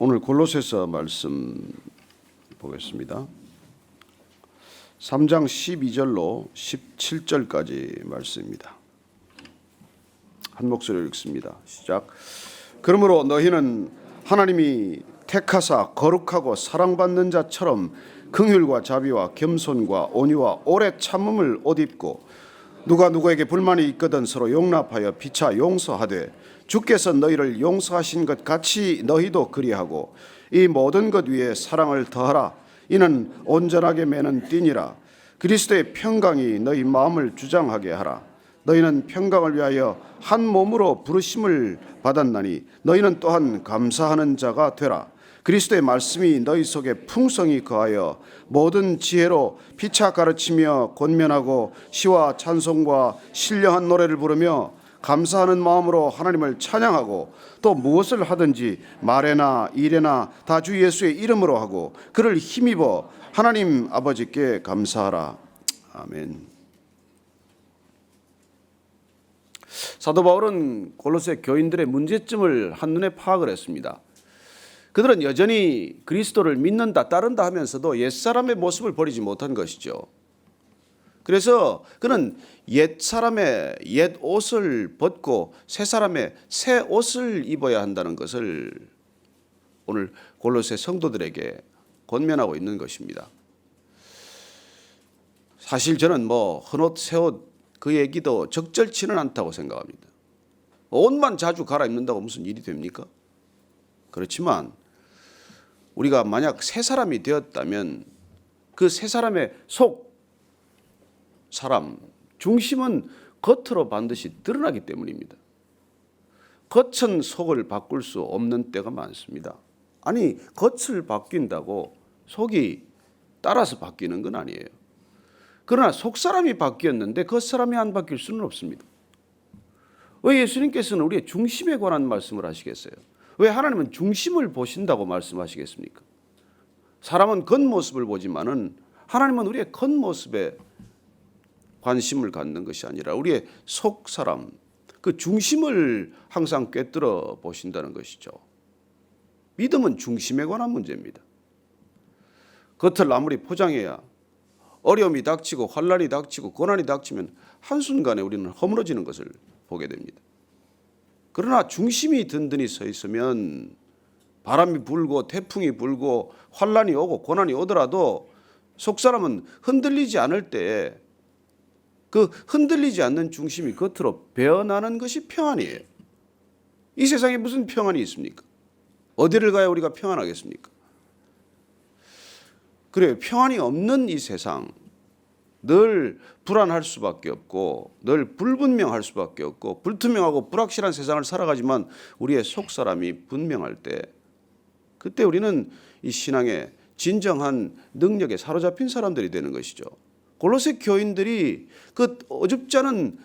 오늘 골로새서 말씀 보겠습니다. 3장 12절로 17절까지 말씀입니다. 한 목소리로 읽습니다. 시작. 그러므로 너희는 하나님이 택하사 거룩하고 사랑받는 자처럼 긍휼과 자비와 겸손과 온유와 오래 참음을 옷 입고 누가 누구에게 불만이 있거든 서로 용납하여 피차 용서하되 주께서 너희를 용서하신 것 같이 너희도 그리하고 이 모든 것 위에 사랑을 더하라. 이는 온전하게 매는 띠니라. 그리스도의 평강이 너희 마음을 주장하게 하라. 너희는 평강을 위하여 한 몸으로 부르심을 받았나니 너희는 또한 감사하는 자가 되라. 그리스도의 말씀이 너희 속에 풍성히 거하여 모든 지혜로 피차 가르치며 권면하고 시와 찬송과 신령한 노래를 부르며 감사하는 마음으로 하나님을 찬양하고 또 무엇을 하든지 말에나 일에나 다 주 예수의 이름으로 하고 그를 힘입어 하나님 아버지께 감사하라. 아멘. 사도 바울은 골로새 교인들의 문제점을 한눈에 파악을 했습니다. 그들은 여전히 그리스도를 믿는다, 따른다 하면서도 옛사람의 모습을 버리지 못한 것이죠. 그래서 그는 옛사람의 옛 옷을 벗고 새사람의 새 옷을 입어야 한다는 것을 오늘 골로새 성도들에게 권면하고 있는 것입니다. 사실 저는 헌옷, 새옷 그 얘기도 적절치는 않다고 생각합니다. 옷만 자주 갈아입는다고 무슨 일이 됩니까? 그렇지만 우리가 만약 새 사람이 되었다면 그 새 사람의 속 사람 중심은 겉으로 반드시 드러나기 때문입니다. 겉은 속을 바꿀 수 없는 때가 많습니다. 아니, 겉을 바뀐다고 속이 따라서 바뀌는 건 아니에요. 그러나 속 사람이 바뀌었는데 겉 사람이 안 바뀔 수는 없습니다. 왜 예수님께서는 우리의 중심에 관한 말씀을 하시겠어요? 왜 하나님은 중심을 보신다고 말씀하시겠습니까? 사람은 겉모습을 보지만은 하나님은 우리의 겉모습에 관심을 갖는 것이 아니라 우리의 속 사람, 그 중심을 항상 꿰뚫어 보신다는 것이죠. 믿음은 중심에 관한 문제입니다. 겉을 아무리 포장해야 어려움이 닥치고 환난이 닥치고 고난이 닥치면 한순간에 우리는 허물어지는 것을 보게 됩니다. 그러나 중심이 든든히 서 있으면 바람이 불고 태풍이 불고 환난이 오고 고난이 오더라도 속사람은 흔들리지 않을 때 그 흔들리지 않는 중심이 겉으로 배어나는 것이 평안이에요. 이 세상에 무슨 평안이 있습니까? 어디를 가야 우리가 평안하겠습니까? 그래요. 평안이 없는 이 세상, 늘 불안할 수밖에 없고 늘 불분명할 수밖에 없고 불투명하고 불확실한 세상을 살아가지만 우리의 속사람이 분명할 때 그때 우리는 이 신앙의 진정한 능력에 사로잡힌 사람들이 되는 것이죠. 골로새 교인들이 그 어줍지 않은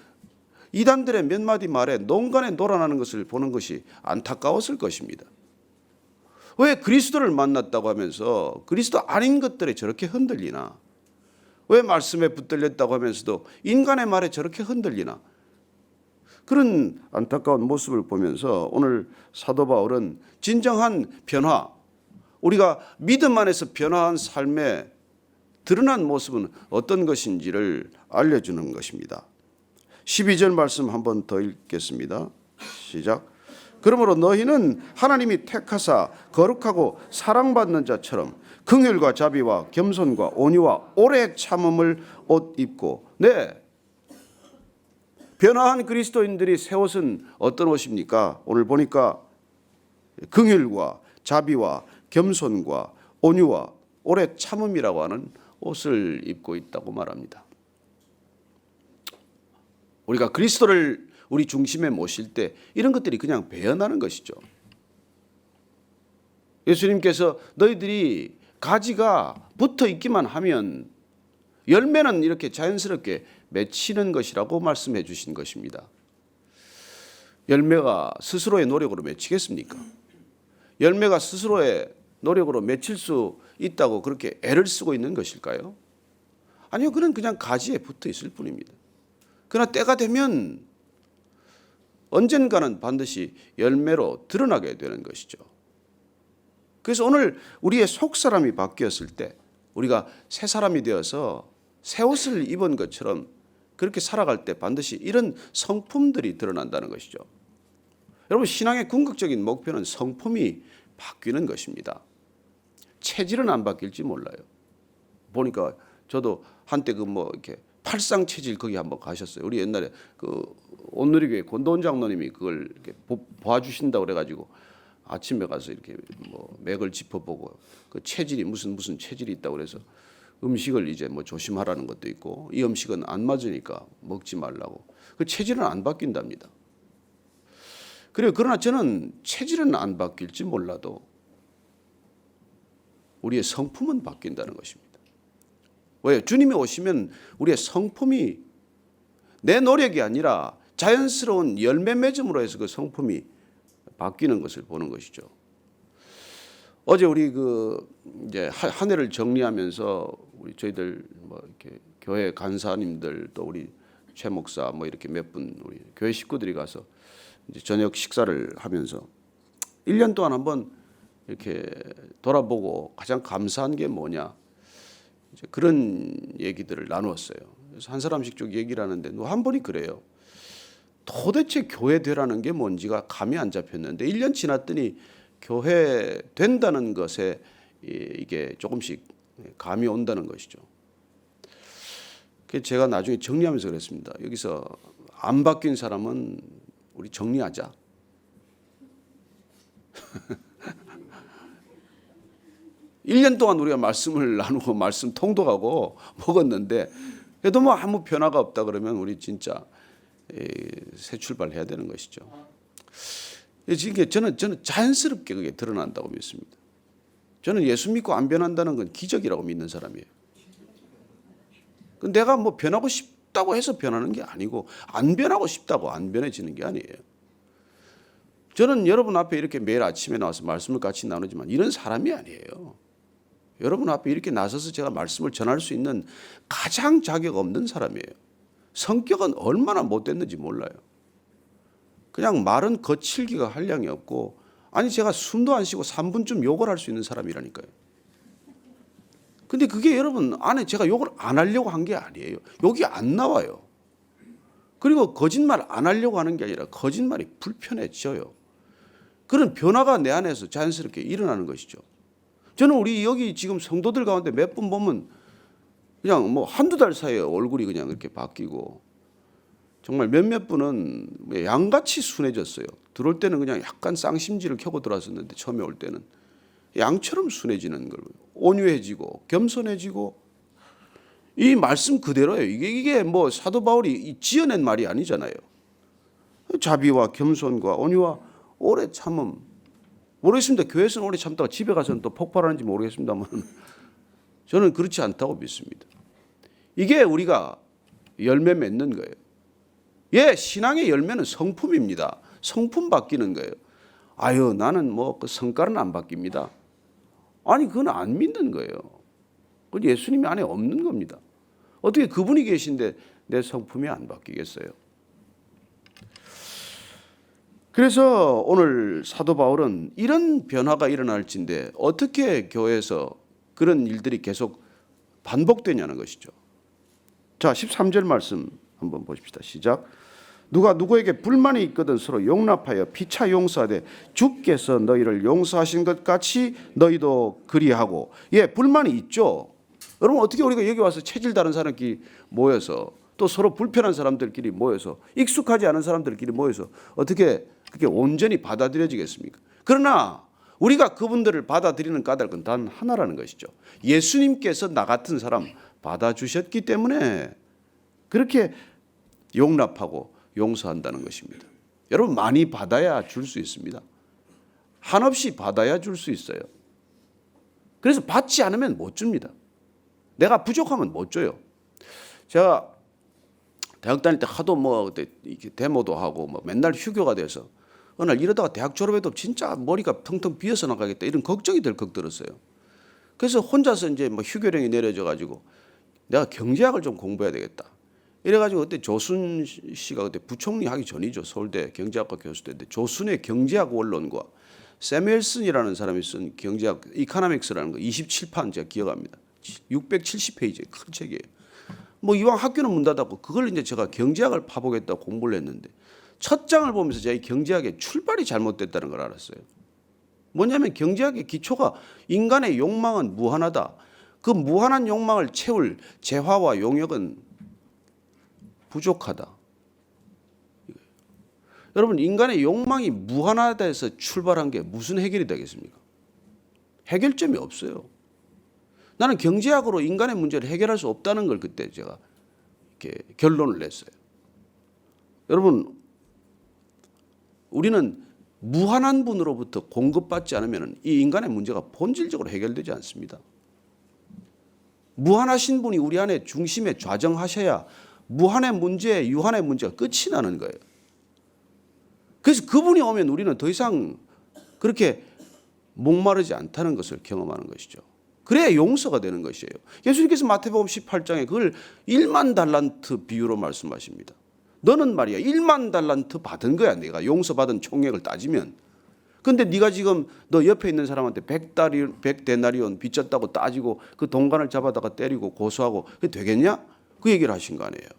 이단들의 몇 마디 말에 농간에 놀아나는 것을 보는 것이 안타까웠을 것입니다. 왜 그리스도를 만났다고 하면서 그리스도 아닌 것들에 저렇게 흔들리나? 왜 말씀에 붙들렸다고 하면서도 인간의 말에 저렇게 흔들리나? 그런 안타까운 모습을 보면서 오늘 사도 바울은 진정한 변화, 우리가 믿음 안에서 변화한 삶의 드러난 모습은 어떤 것인지를 알려주는 것입니다. 12절 말씀 한 번 더 읽겠습니다. 시작. 그러므로 너희는 하나님이 택하사 거룩하고 사랑받는 자처럼 긍휼과 자비와 겸손과 온유와 오래 참음을 옷 입고. 네, 변화한 그리스도인들이 새 옷은 어떤 옷입니까? 오늘 보니까 긍휼과 자비와 겸손과 온유와 오래 참음이라고 하는 옷을 입고 있다고 말합니다. 우리가 그리스도를 우리 중심에 모실 때 이런 것들이 그냥 배어나는 것이죠. 예수님께서 너희들이 가지가 붙어 있기만 하면 열매는 이렇게 자연스럽게 맺히는 것이라고 말씀해 주신 것입니다. 열매가 스스로의 노력으로 맺히겠습니까? 열매가 스스로의 노력으로 맺힐 수 있다고 그렇게 애를 쓰고 있는 것일까요? 아니요, 그냥 가지에 붙어 있을 뿐입니다. 그러나 때가 되면 언젠가는 반드시 열매로 드러나게 되는 것이죠. 그래서 오늘 우리의 속 사람이 바뀌었을 때 우리가 새 사람이 되어서 새 옷을 입은 것처럼 그렇게 살아갈 때 반드시 이런 성품들이 드러난다는 것이죠. 여러분, 신앙의 궁극적인 목표는 성품이 바뀌는 것입니다. 체질은 안 바뀔지 몰라요. 보니까 저도 한때 이렇게 팔상 체질 거기 한번 가셨어요. 우리 옛날에 온누리교회 권도원 장로님이 그걸 이렇게 봐주신다고 그래가지고 아침에 가서 이렇게 맥을 짚어보고 그 체질이 무슨 체질이 있다고 그래서 음식을 이제 조심하라는 것도 있고 이 음식은 안 맞으니까 먹지 말라고. 그 체질은 안 바뀐답니다. 그러나 저는 체질은 안 바뀔지 몰라도 우리의 성품은 바뀐다는 것입니다. 왜? 주님이 오시면 우리의 성품이 내 노력이 아니라 자연스러운 열매 맺음으로 해서 그 성품이 바뀌는 것을 보는 것이죠. 어제 우리 이제 한 해를 정리하면서 우리 저희들 이렇게 교회 간사님들 또 우리 최 목사 이렇게 몇 분 우리 교회 식구들이 가서 이제 저녁 식사를 하면서 1년 동안 한번 이렇게 돌아보고 가장 감사한 게 뭐냐 이제 그런 얘기들을 나누었어요. 그래서 한 사람씩 쭉 얘기를 하는데 한 분이 그래요. 도대체 교회 되라는 게 뭔지가 감이 안 잡혔는데 1년 지났더니 교회 된다는 것에 이게 조금씩 감이 온다는 것이죠. 그래서 제가 나중에 정리하면서 그랬습니다. 여기서 안 바뀐 사람은 우리 정리하자. 일 년 동안 우리가 말씀을 나누고 말씀 통독하고 먹었는데 그래도 아무 변화가 없다 그러면 우리 진짜 새 출발해야 되는 것이죠. 저는 자연스럽게 그게 드러난다고 믿습니다. 저는 예수 믿고 안 변한다는 건 기적이라고 믿는 사람이에요. 내가 변하고 싶다고 해서 변하는 게 아니고 안 변하고 싶다고 안 변해지는 게 아니에요. 저는 여러분 앞에 이렇게 매일 아침에 나와서 말씀을 같이 나누지만 이런 사람이 아니에요. 여러분 앞에 이렇게 나서서 제가 말씀을 전할 수 있는 가장 자격 없는 사람이에요. 성격은 얼마나 못됐는지 몰라요. 그냥 말은 거칠기가 한량이 없고 아니 제가 숨도 안 쉬고 3분쯤 욕을 할 수 있는 사람이라니까요. 근데 그게 여러분 안에 제가 욕을 안 하려고 한 게 아니에요. 욕이 안 나와요. 그리고 거짓말 안 하려고 하는 게 아니라 거짓말이 불편해져요. 그런 변화가 내 안에서 자연스럽게 일어나는 것이죠. 저는 우리 여기 지금 성도들 가운데 몇 분 보면 그냥 한두 달 사이에 얼굴이 그냥 이렇게 바뀌고 정말 몇몇 분은 양같이 순해졌어요. 들어올 때는 그냥 약간 쌍심지를 켜고 들어왔었는데 처음에 올 때는 양처럼 순해지는 걸 온유해지고 겸손해지고 이 말씀 그대로예요. 이게 사도 바울이 지어낸 말이 아니잖아요. 자비와 겸손과 온유와 오래 참음. 모르겠습니다. 교회에서는 오래 참다가 집에 가서는 또 폭발하는지 모르겠습니다만 저는 그렇지 않다고 믿습니다. 이게 우리가 열매 맺는 거예요. 신앙의 열매는 성품입니다. 성품 바뀌는 거예요. 아유, 나는 그 성깔은 안 바뀝니다. 아니, 그건 안 믿는 거예요. 그건 예수님이 안에 없는 겁니다. 어떻게 그분이 계신데 내 성품이 안 바뀌겠어요? 그래서 오늘 사도 바울은 이런 변화가 일어날진데 어떻게 교회에서 그런 일들이 계속 반복되냐는 것이죠. 자, 13절 말씀 한번 보십시다. 시작. 누가 누구에게 불만이 있거든 서로 용납하여 피차 용서하되 주께서 너희를 용서하신 것 같이 너희도 그리하고. 불만이 있죠. 여러분 어떻게 우리가 여기 와서 체질 다른 사람끼리 모여서 또 서로 불편한 사람들끼리 모여서 익숙하지 않은 사람들끼리 모여서 어떻게 그렇게 온전히 받아들여지겠습니까? 그러나 우리가 그분들을 받아들이는 까닭은 단 하나라는 것이죠. 예수님께서 나 같은 사람 받아주셨기 때문에 그렇게 용납하고 용서한다는 것입니다. 여러분 많이 받아야 줄 수 있습니다. 한없이 받아야 줄 수 있어요. 그래서 받지 않으면 못 줍니다. 내가 부족하면 못 줘요. 제가 대학 다닐 때 하도 그때 데모도 하고 맨날 휴교가 돼서 어느 날 이러다가 대학 졸업해도 진짜 머리가 텅텅 비어서 나가겠다 이런 걱정이 덜컥 들었어요. 그래서 혼자서 이제 휴교령이 내려져 가지고 내가 경제학을 좀 공부해야 되겠다. 이래가지고 그때 조순 씨가 그때 부총리 하기 전이죠. 서울대 경제학과 교수 때인데 조순의 경제학 원론과 세뮤엘슨이라는 사람이 쓴 경제학 이코노믹스라는 거 27판 제가 기억합니다. 670페이지의 큰 책이에요. 뭐 이왕 학교는 문 닫았고 그걸 이제 제가 경제학을 파보겠다고 공부를 했는데 첫 장을 보면서 제가 이 경제학의 출발이 잘못됐다는 걸 알았어요. 뭐냐면 경제학의 기초가 인간의 욕망은 무한하다. 그 무한한 욕망을 채울 재화와 용역은 부족하다. 여러분 인간의 욕망이 무한하다 해서 출발한 게 무슨 해결이 되겠습니까? 해결점이 없어요. 나는 경제학으로 인간의 문제를 해결할 수 없다는 걸 그때 제가 이렇게 결론을 냈어요. 여러분 우리는 무한한 분으로부터 공급받지 않으면 이 인간의 문제가 본질적으로 해결되지 않습니다. 무한하신 분이 우리 안에 중심에 좌정하셔야 무한의 문제, 유한의 문제가 끝이 나는 거예요. 그래서 그분이 오면 우리는 더 이상 그렇게 목마르지 않다는 것을 경험하는 것이죠. 그래야 용서가 되는 것이에요. 예수님께서 마태복음 18장에 그걸 1만 달란트 비유로 말씀하십니다. 너는 말이야 1만 달란트 받은 거야. 내가 용서받은 총액을 따지면. 근데 네가 지금 너 옆에 있는 사람한테 100데나리온 빚졌다고 따지고 그 동관을 잡아다가 때리고 고소하고 그게 되겠냐? 그 얘기를 하신 거 아니에요.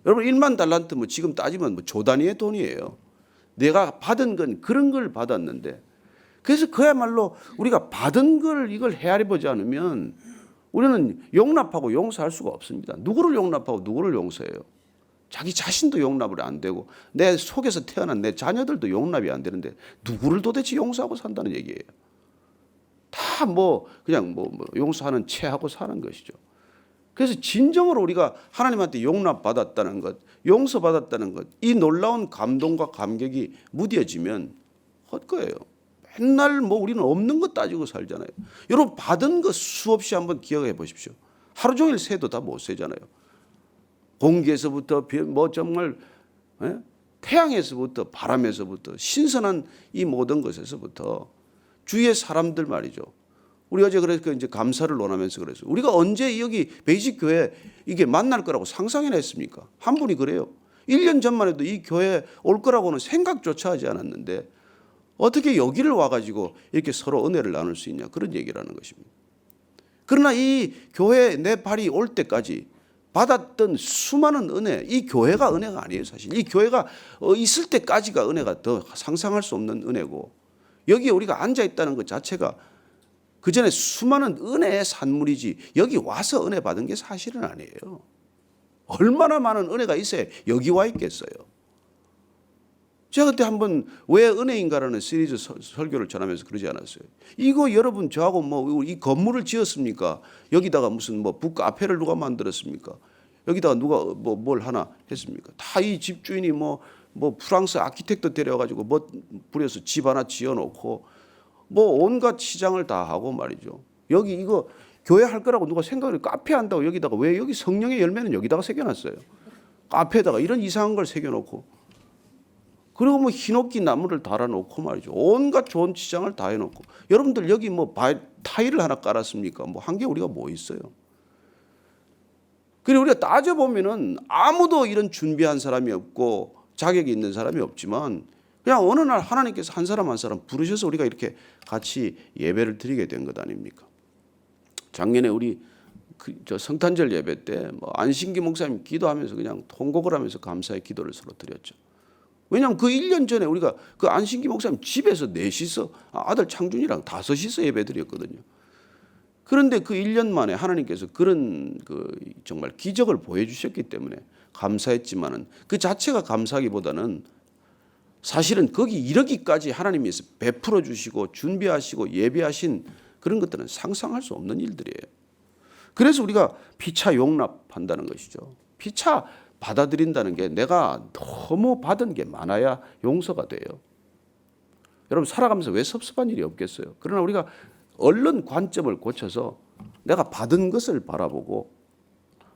여러분 1만 달란트 뭐 지금 따지면 뭐 조 단위의 돈이에요. 내가 받은 건 그런 걸 받았는데 그래서 그야말로 우리가 받은 걸 이걸 헤아려 보지 않으면 우리는 용납하고 용서할 수가 없습니다. 누구를 용납하고 누구를 용서해요? 자기 자신도 용납을 안 되고 내 속에서 태어난 내 자녀들도 용납이 안 되는데 누구를 도대체 용서하고 산다는 얘기예요. 다 뭐 그냥 뭐 용서하는 체하고 사는 것이죠. 그래서 진정으로 우리가 하나님한테 용납받았다는 것, 용서받았다는 것, 이 놀라운 감동과 감격이 무뎌지면 헛거예요. 맨날 뭐 우리는 없는 것 따지고 살잖아요. 여러분 받은 것 수없이 한번 기억해 보십시오. 하루 종일 새도 다 못 새잖아요. 공기에서부터 뭐 정말 태양에서부터 바람에서부터 신선한 이 모든 것에서부터 주위의 사람들 말이죠. 우리 어제 그래서 이제 감사를 논하면서 그랬어요. 우리가 언제 여기 베이직 교회 이게 만날 거라고 상상이나 했습니까? 한 분이 그래요. 1년 전만 해도 이 교회 올 거라고는 생각조차 하지 않았는데 어떻게 여기를 와가지고 이렇게 서로 은혜를 나눌 수 있냐 그런 얘기를 하는 것입니다. 그러나 이 교회 내 발이 올 때까지 받았던 수많은 은혜, 이 교회가 은혜가 아니에요 사실. 이 교회가 있을 때까지가 은혜가 더 상상할 수 없는 은혜고 여기에 우리가 앉아있다는 것 자체가 그 전에 수많은 은혜의 산물이지 여기 와서 은혜 받은 게 사실은 아니에요. 얼마나 많은 은혜가 있어야 여기 와 있겠어요. 제가 그때 한번 왜 은혜인가라는 시리즈 설교를 전하면서 그러지 않았어요. 이거 여러분 저하고 뭐 이 건물을 지었습니까? 여기다가 무슨 뭐 북카페를 누가 만들었습니까? 여기다가 누가 뭐 뭘 하나 했습니까? 다 이 집주인이 뭐 프랑스 아키텍트 데려가지고 뭐 부려서 집 하나 지어놓고 뭐 온갖 시장을 다 하고 말이죠. 여기 이거 교회 할 거라고 누가 생각을 카페 한다고 여기다가 왜 여기 성령의 열매는 여기다가 새겨놨어요. 카페에다가 이런 이상한 걸 새겨놓고 그리고 뭐 히노키 나무를 달아놓고 말이죠. 온갖 좋은 치장을 다 해놓고 여러분들 여기 뭐 타일을 하나 깔았습니까? 뭐 한 게 우리가 뭐 있어요? 그리고 우리가 따져보면은 아무도 이런 준비한 사람이 없고 자격이 있는 사람이 없지만 그냥 어느 날 하나님께서 한 사람 한 사람 부르셔서 우리가 이렇게 같이 예배를 드리게 된 것 아닙니까? 작년에 우리 저 성탄절 예배 때 뭐 안신기 목사님 기도하면서 그냥 통곡을 하면서 감사의 기도를 서로 드렸죠. 왜냐하면 그 1년 전에 우리가 그 안신기 목사님 집에서 넷이서 아들 창준이랑 다섯이서 예배 드렸거든요. 그런데 그 1년 만에 하나님께서 그런 그 정말 기적을 보여주셨기 때문에 감사했지만은 그 자체가 감사하기보다는 사실은 거기 이르기까지 하나님께서 베풀어 주시고 준비하시고 예비하신 그런 것들은 상상할 수 없는 일들이에요. 그래서 우리가 피차 용납한다는 것이죠. 피차 받아들인다는 게 내가 너무 받은 게 많아야 용서가 돼요. 여러분 살아가면서 왜 섭섭한 일이 없겠어요? 그러나 우리가 얼른 관점을 고쳐서 내가 받은 것을 바라보고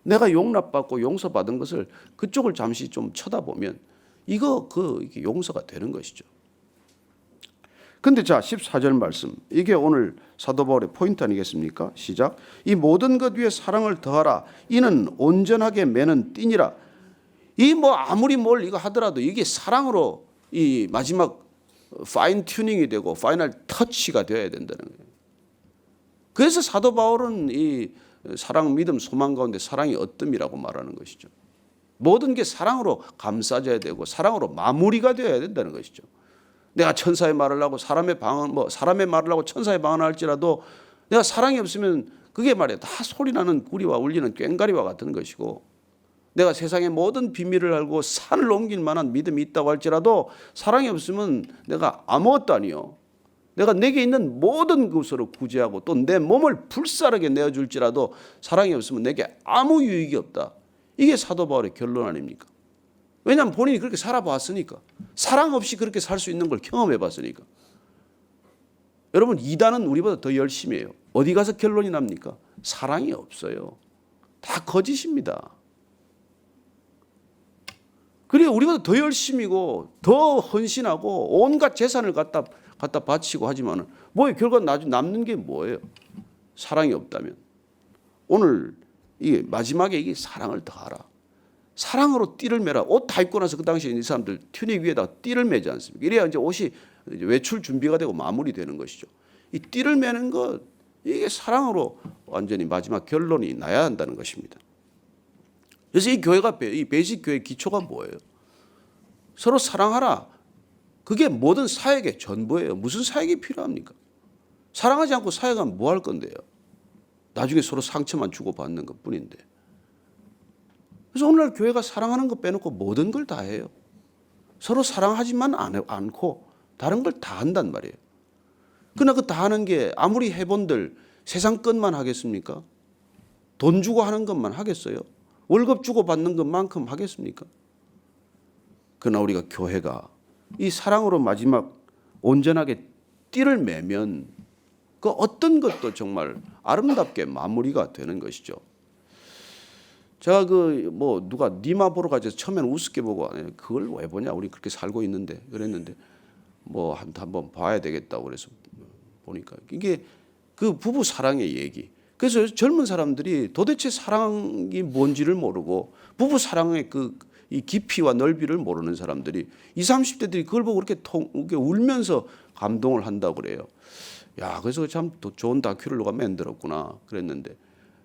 내가 용납받고 용서받은 것을 그쪽을 잠시 좀 쳐다보면 이게 용서가 되는 것이죠. 근데 자 14절 말씀 이게 오늘 사도 바울의 포인트 아니겠습니까? 시작. 이 모든 것 위에 사랑을 더하라. 이는 온전하게 매는 띠니라. 이 뭐 아무리 뭘 이거 하더라도 이게 사랑으로 이 마지막 파인 튜닝이 되고 파이널 터치가 되어야 된다는 거예요. 그래서 사도 바울은 이 사랑, 믿음, 소망 가운데 사랑이 어뜸이라고 말하는 것이죠. 모든 게 사랑으로 감싸져야 되고 사랑으로 마무리가 되어야 된다는 것이죠. 내가 천사의 말을 하고 사람의 말을 하고 천사의 방언을 할지라도 내가 사랑이 없으면 그게 말이야 다 소리나는 구리와 울리는 꽹과리와 같은 것이고, 내가 세상의 모든 비밀을 알고 산을 옮길 만한 믿음이 있다고 할지라도 사랑이 없으면 내가 아무것도 아니요. 내가 내게 있는 모든 것으로 구제하고 또 내 몸을 불사르게 내어줄지라도 사랑이 없으면 내게 아무 유익이 없다. 이게 사도 바울의 결론 아닙니까? 왜냐하면 본인이 그렇게 살아봤으니까. 사랑 없이 그렇게 살 수 있는 걸 경험해봤으니까. 여러분, 이단은 우리보다 더 열심히 해요. 어디 가서 결론이 납니까? 사랑이 없어요. 다 거짓입니다. 그래 우리보다 더 열심이고 더 헌신하고 온갖 재산을 갖다 바치고 하지만은 뭐예요? 결과 남는 게 뭐예요? 사랑이 없다면. 오늘 이게 마지막에 이게 사랑을 더하라. 사랑으로 띠를 매라. 옷 다 입고 나서 그 당시에 이 사람들 튜닉 위에다 띠를 매지 않습니까? 이래야 이제 옷이 외출 준비가 되고 마무리되는 것이죠. 이 띠를 매는 것, 이게 사랑으로 완전히 마지막 결론이 나야 한다는 것입니다. 그래서 이 교회가 이 베이직 교회의 기초가 뭐예요? 서로 사랑하라. 그게 모든 사역의 전부예요. 무슨 사역이 필요합니까? 사랑하지 않고 사역하면 뭐 할 건데요? 나중에 서로 상처만 주고받는 것뿐인데. 그래서 오늘날 교회가 사랑하는 것 빼놓고 모든 걸 다 해요. 서로 사랑하지만 않고 다른 걸 다 한단 말이에요. 그러나 그 다 하는 게 아무리 해본들 세상 것만 하겠습니까? 돈 주고 하는 것만 하겠어요? 월급 주고 받는 것만큼 하겠습니까? 그러나 우리가 교회가 이 사랑으로 마지막 온전하게 띠를 매면 그 어떤 것도 정말 아름답게 마무리가 되는 것이죠. 제가 누가 니마 보러 가서 처음에는 우습게 보고 그걸 왜 보냐? 우리 그렇게 살고 있는데 그랬는데 한번 봐야 되겠다고 그래서 보니까 이게 그 부부 사랑의 얘기. 그래서 젊은 사람들이 도대체 사랑이 뭔지를 모르고 부부 사랑의 이 깊이와 넓이를 모르는 사람들이 20, 30대들이 그걸 보고 그렇게 울면서 감동을 한다고 그래요. 야, 그래서 참 좋은 다큐를 누가 만들었구나 그랬는데,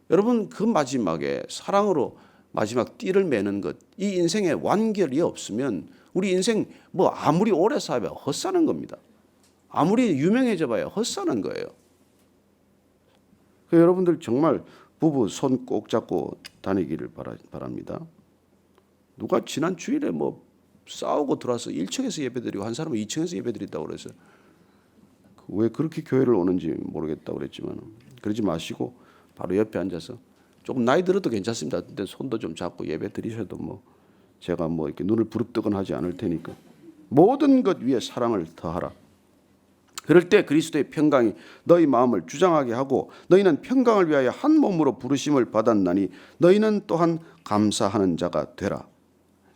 여러분 그 마지막에 사랑으로 마지막 띠를 매는 것, 이 인생에 완결이 없으면 우리 인생 아무리 오래 살아야 헛사는 겁니다. 아무리 유명해져 봐야 헛사는 거예요. 그래서 여러분들 정말 부부 손 꼭 잡고 다니기를 바랍니다. 누가 지난 주일에 싸우고 들어와서 1층에서 예배드리고 한 사람은 2층에서 예배드린다고 그래서 왜 그렇게 교회를 오는지 모르겠다고 그랬지만 그러지 마시고 바로 옆에 앉아서 조금 나이 들어도 괜찮습니다. 근데 손도 좀 잡고 예배 드리셔도 제가 이렇게 눈을 부릅뜨거나 하지 않을 테니까 모든 것 위에 사랑을 더하라. 그럴 때 그리스도의 평강이 너희 마음을 주장하게 하고 너희는 평강을 위하여 한 몸으로 부르심을 받았나니 너희는 또한 감사하는 자가 되라.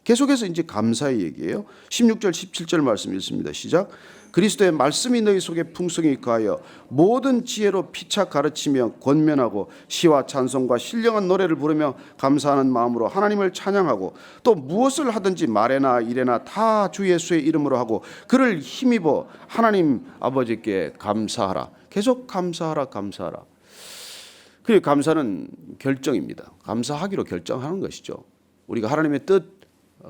계속해서 이제 감사의 얘기예요. 16절 17절 말씀 읽습니다. 시작. 그리스도의 말씀이 너희 속에 풍성히 거하여 모든 지혜로 피차 가르치며 권면하고 시와 찬송과 신령한 노래를 부르며 감사하는 마음으로 하나님을 찬양하고 또 무엇을 하든지 말에나 일에나 다 주 예수의 이름으로 하고 그를 힘입어 하나님 아버지께 감사하라. 계속 감사하라. 그리고 감사는 결정입니다. 감사하기로 결정하는 것이죠. 우리가 하나님의 뜻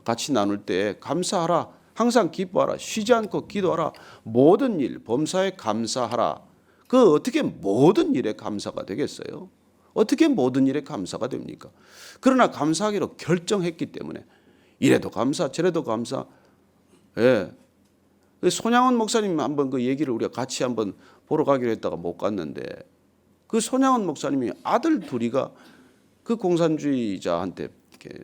같이 나눌 때 감사하라. 항상 기뻐하라. 쉬지 않고 기도하라. 모든 일 범사에 감사하라. 그 어떻게 모든 일에 감사가 되겠어요? 어떻게 모든 일에 감사가 됩니까? 그러나 감사하기로 결정했기 때문에 이래도 감사 저래도 감사. 예. 손양원 목사님 한번 그 얘기를 우리가 같이 한번 보러 가기로 했다가 못 갔는데, 그 손양원 목사님이 아들 둘이가 그 공산주의자한테 이렇게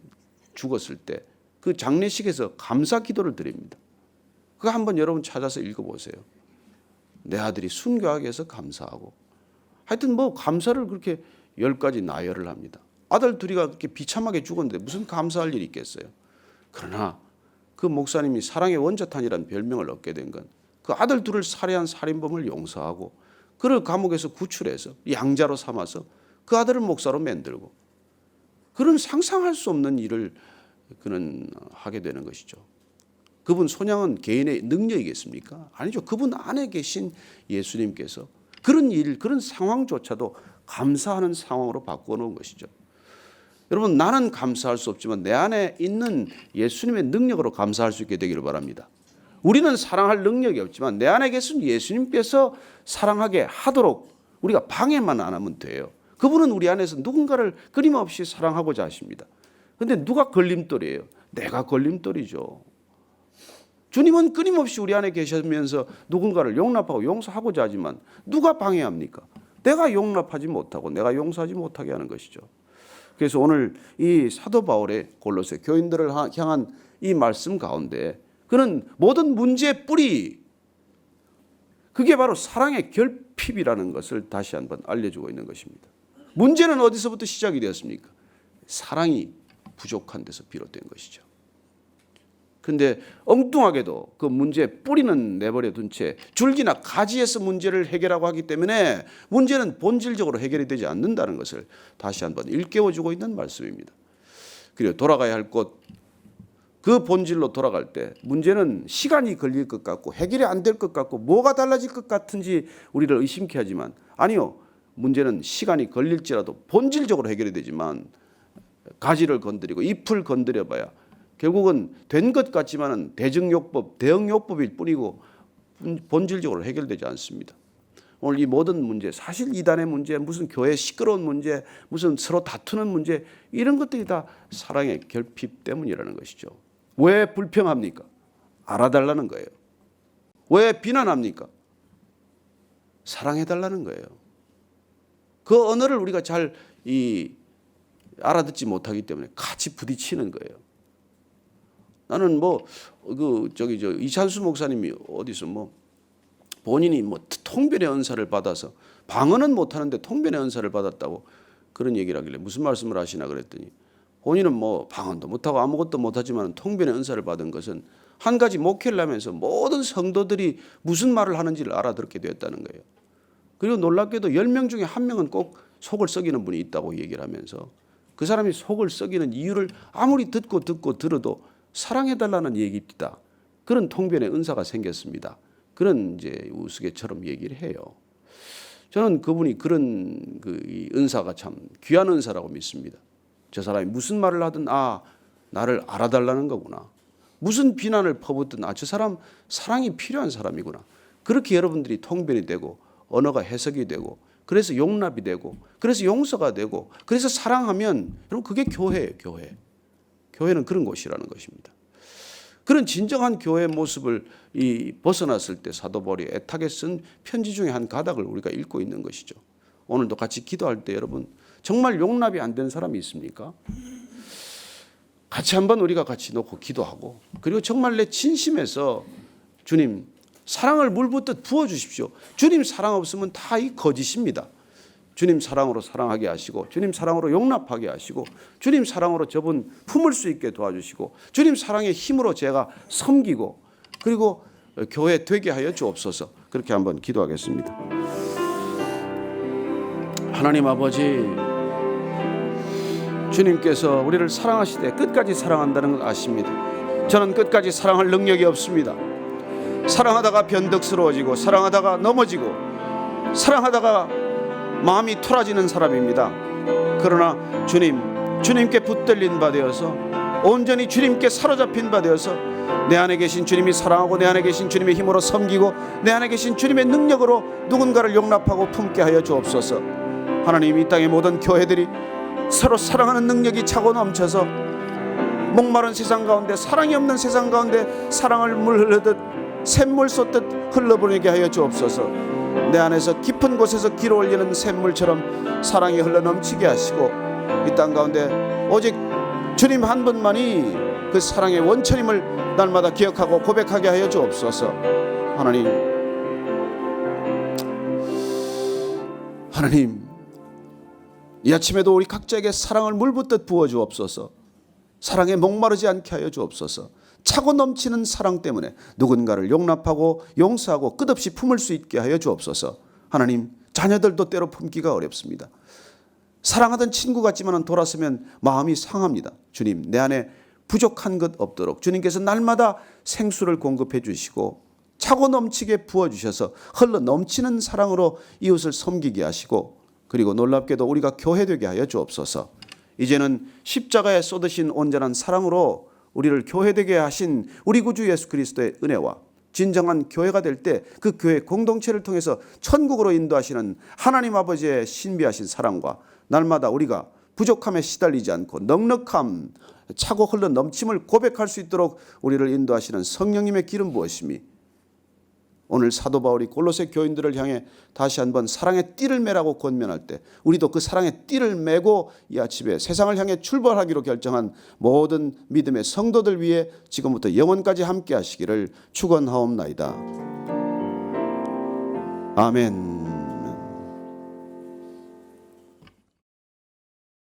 죽었을 때 그 장례식에서 감사 기도를 드립니다. 그거 한번 여러분 찾아서 읽어보세요. 내 아들이 순교하게 해서 감사하고, 하여튼 감사를 그렇게 10가지 나열을 합니다. 아들 둘이가 그렇게 비참하게 죽었는데 무슨 감사할 일이 있겠어요. 그러나 그 목사님이 사랑의 원자탄이라는 별명을 얻게 된 건 그 아들 둘을 살해한 살인범을 용서하고 그를 감옥에서 구출해서 양자로 삼아서 그 아들을 목사로 만들고, 그런 상상할 수 없는 일을 그는 하게 되는 것이죠. 그분 손양은 개인의 능력이겠습니까? 아니죠. 그분 안에 계신 예수님께서 그런 일, 그런 상황조차도 감사하는 상황으로 바꾸어 놓은 것이죠. 여러분, 나는 감사할 수 없지만 내 안에 있는 예수님의 능력으로 감사할 수 있게 되기를 바랍니다. 우리는 사랑할 능력이 없지만 내 안에 계신 예수님께서 사랑하게 하도록 우리가 방해만 안 하면 돼요. 그분은 우리 안에서 누군가를 끊임없이 사랑하고자 하십니다. 그런데 누가 걸림돌이에요? 내가 걸림돌이죠. 주님은 끊임없이 우리 안에 계시면서 누군가를 용납하고 용서하고자 하지만 누가 방해합니까? 내가 용납하지 못하고 내가 용서하지 못하게 하는 것이죠. 그래서 오늘 이 사도 바울의 골로새 교인들을 향한 이 말씀 가운데 그는 모든 문제의 뿌리, 그게 바로 사랑의 결핍이라는 것을 다시 한번 알려주고 있는 것입니다. 문제는 어디서부터 시작이 되었습니까? 사랑이 부족한 데서 비롯된 것이죠. 그런데 엉뚱하게도 그 문제의 뿌리는 내버려 둔 채 줄기나 가지에서 문제를 해결하고 하기 때문에 문제는 본질적으로 해결이 되지 않는다는 것을 다시 한번 일깨워주고 있는 말씀입니다. 그리고 돌아가야 할 곳, 그 본질로 돌아갈 때 문제는 시간이 걸릴 것 같고 해결이 안 될 것 같고 뭐가 달라질 것 같은지 우리를 의심케 하지만 아니요. 문제는 시간이 걸릴지라도 본질적으로 해결이 되지만 가지를 건드리고 잎을 건드려봐야 결국은 된 것 같지만은 대증요법, 대응요법일 뿐이고 본질적으로 해결되지 않습니다. 오늘 이 모든 문제, 사실 이단의 문제, 무슨 교회 시끄러운 문제, 무슨 서로 다투는 문제, 이런 것들이 다 사랑의 결핍 때문이라는 것이죠. 왜 불평합니까? 알아달라는 거예요. 왜 비난합니까? 사랑해달라는 거예요. 그 언어를 우리가 잘 알아듣지 못하기 때문에 같이 부딪히는 거예요. 나는 이찬수 목사님이 어디서 본인이 통변의 은사를 받아서 방언은 못하는데 통변의 은사를 받았다고 그런 얘기를 하길래 무슨 말씀을 하시나 그랬더니 본인은 방언도 못하고 아무것도 못하지만 통변의 은사를 받은 것은 한 가지 목회를 하면서 모든 성도들이 무슨 말을 하는지를 알아듣게 되었다는 거예요. 그리고 놀랍게도 10명 중에 1명은 꼭 속을 썩이는 분이 있다고 얘기를 하면서 그 사람이 속을 썩이는 이유를 아무리 듣고 들어도 사랑해달라는 얘기입니다. 그런 통변의 은사가 생겼습니다. 그런 이제 우스갯처럼 얘기를 해요. 저는 그분이 그런 이 은사가 참 귀한 은사라고 믿습니다. 저 사람이 무슨 말을 하든 나를 알아달라는 거구나. 무슨 비난을 퍼붓든 저 사람 사랑이 필요한 사람이구나. 그렇게 여러분들이 통변이 되고 언어가 해석이 되고 그래서 용납이 되고 그래서 용서가 되고 그래서 사랑하면 여러분 그게 교회예요. 교회는 그런 곳이라는 것입니다. 그런 진정한 교회의 모습을 벗어났을 때 사도 바울이 애타게 쓴 편지 중에 한 가닥을 우리가 읽고 있는 것이죠. 오늘도 같이 기도할 때 여러분 정말 용납이 안 된 사람이 있습니까? 같이 한번 우리가 같이 놓고 기도하고 그리고 정말 내 진심에서 주님 사랑을 물붓듯 부어주십시오. 주님 사랑 없으면 다 이 거짓입니다. 주님 사랑으로 사랑하게 하시고 주님 사랑으로 용납하게 하시고 주님 사랑으로 저분 품을 수 있게 도와주시고 주님 사랑의 힘으로 제가 섬기고 그리고 교회 되게 하여 주옵소서. 그렇게 한번 기도하겠습니다. 하나님 아버지, 주님께서 우리를 사랑하시되 끝까지 사랑한다는 걸 아십니다. 저는 끝까지 사랑할 능력이 없습니다. 사랑하다가 변덕스러워지고 사랑하다가 넘어지고 사랑하다가 마음이 토라지는 사람입니다. 그러나 주님께 붙들린 바 되어서 온전히 주님께 사로잡힌 바 되어서 내 안에 계신 주님이 사랑하고 내 안에 계신 주님의 힘으로 섬기고 내 안에 계신 주님의 능력으로 누군가를 용납하고 품게 하여 주옵소서. 하나님, 이 땅의 모든 교회들이 서로 사랑하는 능력이 차고 넘쳐서 목마른 세상 가운데 사랑이 없는 세상 가운데 사랑을 물 흐르듯 샘물 쏟듯 흘러보내게 하여 주옵소서. 내 안에서 깊은 곳에서 길어 올리는 샘물처럼 사랑이 흘러넘치게 하시고 이 땅 가운데 오직 주님 한 분만이 그 사랑의 원천임을 날마다 기억하고 고백하게 하여 주옵소서. 하나님, 이 아침에도 우리 각자에게 사랑을 물붓듯 부어주옵소서. 사랑에 목마르지 않게 하여 주옵소서. 차고 넘치는 사랑 때문에 누군가를 용납하고 용서하고 끝없이 품을 수 있게 하여 주옵소서. 하나님, 자녀들도 때로 품기가 어렵습니다. 사랑하던 친구 같지만 돌아서면 마음이 상합니다. 주님, 내 안에 부족한 것 없도록 주님께서 날마다 생수를 공급해 주시고 차고 넘치게 부어주셔서 흘러 넘치는 사랑으로 이웃을 섬기게 하시고, 그리고 놀랍게도 우리가 교회되게 하여 주옵소서. 이제는 십자가에 쏟으신 온전한 사랑으로 우리를 교회되게 하신 우리 구주 예수 그리스도의 은혜와 진정한 교회가 될 때 그 교회 공동체를 통해서 천국으로 인도하시는 하나님 아버지의 신비하신 사랑과 날마다 우리가 부족함에 시달리지 않고 넉넉함, 차고 흘러 넘침을 고백할 수 있도록 우리를 인도하시는 성령님의 기름 부으심이 오늘 사도 바울이 골로새 교인들을 향해 다시 한번 사랑의 띠를 매라고 권면할 때 우리도 그 사랑의 띠를 매고 이 아침에 세상을 향해 출발하기로 결정한 모든 믿음의 성도들 위해 지금부터 영원까지 함께 하시기를 축원하옵나이다. 아멘.